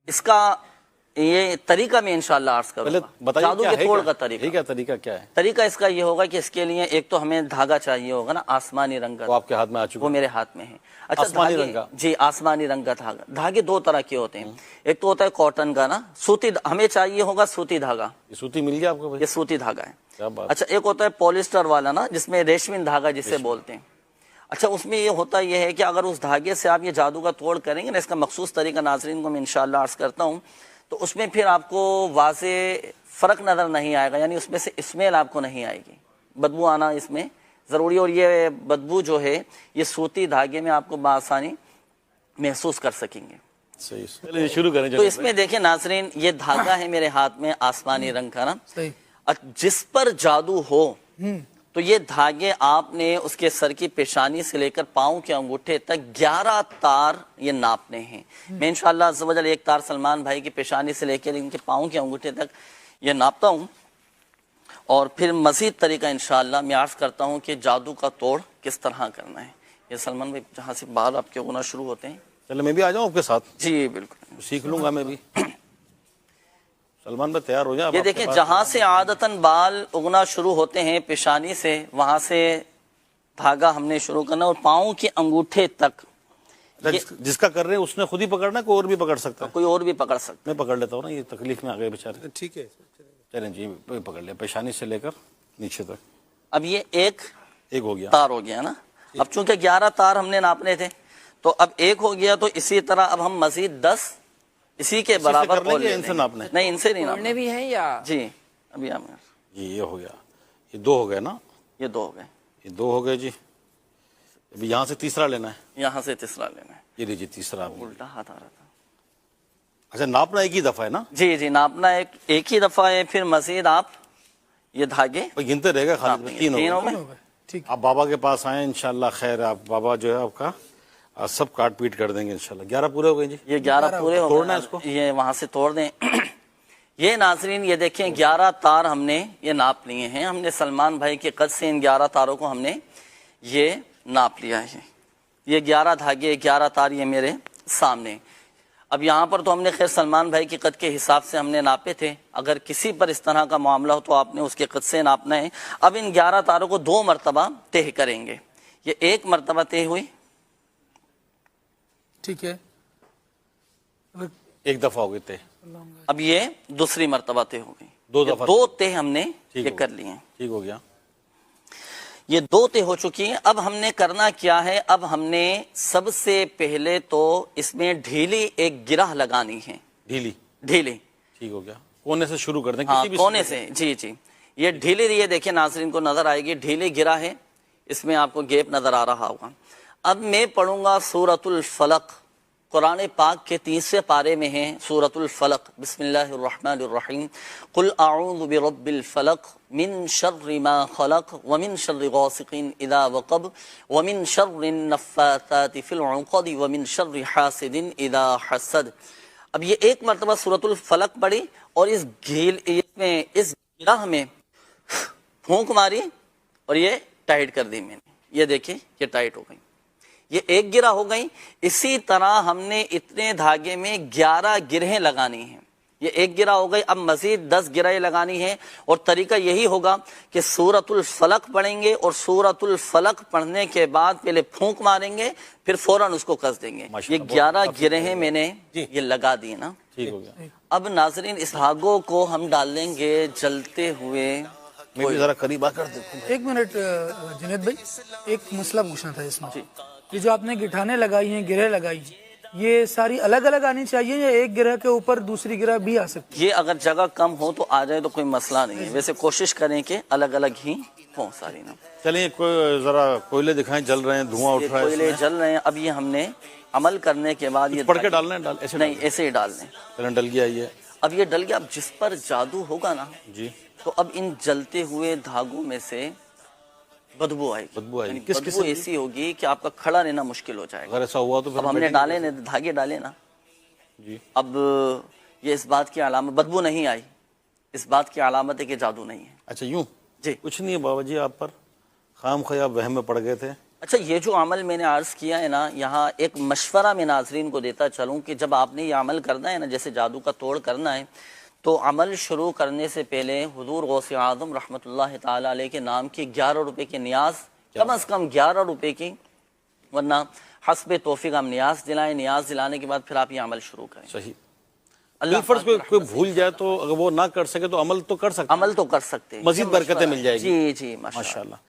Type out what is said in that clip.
اس کا یہ طریقہ میں انشاءاللہ عرض کروں گا، جادو کے توڑ کا طریقہ۔ ٹھیک ہے، طریقہ کیا ہے؟ طریقہ اس کا یہ ہوگا کہ اس کے لیے ایک تو ہمیں دھاگا چاہیے ہوگا نا، آسمانی رنگ کا، وہ آپ کے ہاتھ میں آ چکا، وہ میرے ہاتھ میں ہے۔ اچھا، آسمانی رنگ کا؟ جی، آسمانی رنگ کا دھاگا۔ دھاگے دو طرح کے ہوتے ہیں، ایک تو ہوتا ہے کاٹن کا نا، سوتی، ہمیں چاہیے ہوگا سوتی دھاگا، یہ سوتی مل گیا آپ کو؟ یہ سوتی دھاگا ہے۔ کیا بات۔ اچھا، ایک ہوتا ہے پولیسٹر والا نا، جس میں ریشمی دھاگا جسے بولتے ہیں۔ اچھا، اس میں یہ ہوتا یہ ہے کہ اگر اس دھاگے سے آپ یہ جادو کا توڑ کریں گے نا، اس کا مخصوص طریقہ ناظرین کو میں انشاءاللہ عرض کرتا ہوں، تو اس میں پھر آپ کو واضح فرق نظر نہیں آئے گا، یعنی اس میں سے اسمیل آپ کو نہیں آئے گی، بدبو آنا اس میں ضروری، اور یہ بدبو جو ہے یہ سوتی دھاگے میں آپ کو بآسانی محسوس کر سکیں گے۔ صحیح، چلیے شروع کریں۔ تو اس میں دیکھیں ناظرین، یہ دھاگا ہے میرے ہاتھ میں آسمانی رنگ کا نا، جس پر جادو ہو تو یہ دھاگے آپ نے اس کے سر کی پیشانی سے لے کر پاؤں کے انگوٹھے تک 11 تار یہ ناپنے ہیں۔ میں انشاءاللہ عز و جل ایک تار سلمان بھائی کی پیشانی سے لے کر ان کے پاؤں کے انگوٹھے تک یہ ناپتا ہوں، اور پھر مزید طریقہ انشاءاللہ میں عرض کرتا ہوں کہ جادو کا توڑ کس طرح کرنا ہے۔ یہ سلمان بھائی جہاں سے بال آپ کے ہونا شروع ہوتے ہیں، چلے میں بھی آ جاؤں آپ کے ساتھ؟ جی بالکل، سیکھ لوں گا میں بھی۔ سلمان بھائی تیار ہو جائیں۔ یہ دیکھیں، جہاں سے عادتاً بال اگنا شروع ہوتے ہیں پیشانی سے، وہاں سے دھاگا ہم نے شروع کرنا، اور پاؤں کے انگوٹھے تک۔ جس کا کر رہے ہیں اس نے خود ہی پکڑنا ہے، کوئی اور بھی پکڑ سکتا ہے؟ کوئی اور بھی پکڑ سکتا میں پکڑ لیتا ہوں نا، یہ تکلیف میں آ گئے بیچارے۔ ٹھیک ہے، چلیں جی، پکڑ لیا پیشانی سے لے کر نیچے تک۔ اب یہ ایک ہو گیا تار ہو گیا نا۔ اب چونکہ 11 تار ہم نے ناپنے تھے، تو اب ایک ہو گیا، تو اسی طرح اب ہم مزید 10 اسی کے برابر کر لیں گے، ان سے ناپنا ہے؟ نہیں، ان سے نہیں ناپنا بھی ہیں یا جی۔ ابھی ہم جی یہ ہو گیا، یہ 2 ہو گئے نا، یہ 2 ہو گئے، یہ 2 ہو گئے جی۔ ابھی یہاں سے تیسرا لینا ہے، یہاں سے تیسرا لینا ہے۔ یہ لیجیے تیسرا۔ الٹا ہاتھ آ رہا تھا۔ اچھا، ناپنا ایک ہی دفعہ ہے نا؟ جی جی، ناپنا ایک ہی دفعہ ہے، پھر مزید آپ یہ دھاگے گنتے رہے گا خالد بھائی، 3 ہو میں۔ گئے۔ آپ بابا کے پاس آئیں انشاءاللہ خیر، آپ بابا جو ہے آپ کا سب کاٹ پیٹ کر دیں گے انشاءاللہ۔ 11 پورے ہو گئے جی؟ یہ 11 پورے ہو گئے، توڑنا ہے اس کو، یہ وہاں سے توڑ دیں۔ یہ ناظرین یہ دیکھیں، 11 تار ہم نے یہ ناپ لیے ہیں، ہم نے سلمان بھائی کے قد سے ان 11 تاروں کو ہم نے یہ ناپ لیا ہے۔ یہ 11 دھاگے، 11 تار یہ میرے سامنے۔ اب یہاں پر تو ہم نے خیر سلمان بھائی کے قد کے حساب سے ہم نے ناپے تھے، اگر کسی پر اس طرح کا معاملہ ہو تو آپ نے اس کے قد سے ناپنا ہے۔ اب ان 11 تاروں کو 2 مرتبہ طے کریں گے۔ یہ 1 مرتبہ طے ہوئی، ٹھیک ہے، ایک دفعہ ہو گئے تھے۔ اب یہ دوسری مرتبہ طے ہو گئی، 2 دفعہ 2 طے ہم نے یہ کر لیے ہیں۔ ٹھیک ہو گیا، یہ 2 طے ہو چکی ہیں۔ اب ہم نے کرنا کیا ہے، اب ہم نے سب سے پہلے تو اس میں ڈھیلی ایک گرہ لگانی ہے۔ ڈھیلی ٹھیک ہو گیا۔ کونے سے شروع کر دیں، ہاں، کسی بھی کونے سے، جی جی۔ یہ ڈھیلی، یہ دیکھیں ناظرین کو نظر آئے گی، ڈھیلی گرہ ہے، اس میں آپ کو گیپ نظر آ رہا ہوگا۔ اب میں پڑھوں گا سورۃ الفلق، قرآن پاک کے 30ویں پارے میں ہے سورۃ الفلق۔ بسم اللہ الرحمن الرحیم، قل اعوذ برب الفلق من شر ما خلق ومن شر غاسق اذا وقب ومن شر النفاثات فی العقد ومن شر حاسد اذا حسد۔ اب یہ 1 مرتبہ سورۃ الفلق پڑھی، اور اس گرہ میں پھونک ماری، اور یہ ٹائٹ کر دی میں نے۔ یہ دیکھیں، یہ ٹائٹ ہو گئی، یہ 1 گرہ ہو گئی۔ اسی طرح ہم نے اتنے دھاگے میں 11 گرہیں لگانی ہیں۔ یہ 1 گرہ ہو گئی، اب مزید 10 گرہیں لگانی ہیں، اور طریقہ یہی ہوگا کہ سورۃ الفلق پڑھیں گے، اور سورۃ الفلق پڑھنے کے بعد پہلے پھونک ماریں گے، پھر فوراً اس کو کس دیں گے۔ یہ 11 گرہیں میں نے یہ لگا دی نا۔ ٹھیک ہو گیا۔ اب ناظرین اس دھاگوں کو ہم ڈالیں گے جلتے ہوئے۔ میں بھی ذرا قریب آ کر دیکھوں۔ 1 منٹ جنید بھائی، ایک مسئلہ پوچھنا تھا اس میں۔ یہ جو آپ نے گٹھانے لگائی ہیں، گرہ لگائی ہیں، یہ ساری الگ الگ آنی چاہیے یا ایک گرہ کے اوپر دوسری گرہ بھی آ سکتی ہے؟ یہ اگر جگہ کم ہو تو آ جائے تو کوئی مسئلہ نہیں ہے، ویسے کوشش کریں کہ الگ الگ ہی ہوں ساری نا۔ چلیے ذرا کوئلے دکھائیں، جل رہے ہیں، دھواں اٹھ رہا ہے۔ کوئلے جل رہے ہیں۔ اب یہ ہم نے عمل کرنے کے بعد یہ پڑھ کے ڈالنا ہے، ایسے نہیں، ایسے ہی ڈال دیں۔ چلیں، ڈل گیا یہ۔ اب یہ ڈل گیا، اب جس پر جادو ہوگا نا جی، تو اب ان جلتے ہوئے دھاگوں میں سے بدبو آئے گی۔ بدبو آئے گی۔ یعنی کس بدبو قسم کی؟ ایسی ہوگی کہ آپ کا کھڑا رہنا مشکل ہو جائے گا۔ اگر ایسا ہوا تو اب ہم نے ڈالے نا دھاگے ڈالے نا، جی، اب یہ اس بات کی علامت، بدبو نہیں آئی، اس بات کی علامت ہے کہ جادو نہیں ہے۔ اچھا یوں؟ جی کچھ نہیں ہے بابا جی، آپ پر خام خیاب وہم میں پڑ گئے تھے۔ اچھا یہ جو عمل میں نے عرض کیا ہے نا، یہاں ایک مشورہ میں ناظرین کو دیتا چلوں کہ جب آپ نے یہ عمل کرنا ہے نا، جیسے جادو کا توڑ کرنا ہے، تو عمل شروع کرنے سے پہلے حضور غوث اعظم رحمۃ اللہ تعالی علیہ کے نام کی 11 روپے کی نیاز، کم از کم 11 روپے کی، ورنہ حسب توفیق ہم نیاز دلائیں، نیاز دلانے کے بعد پھر آپ یہ عمل شروع کریں. صحیح. اللہ فرض کوئی بھول جائے تو اگر وہ نہ کر سکے تو عمل تو کر سکتے ہیں، عمل تو کر سکتے ہیں، مزید برکتیں مل جائے گی. جی ماشاء اللہ.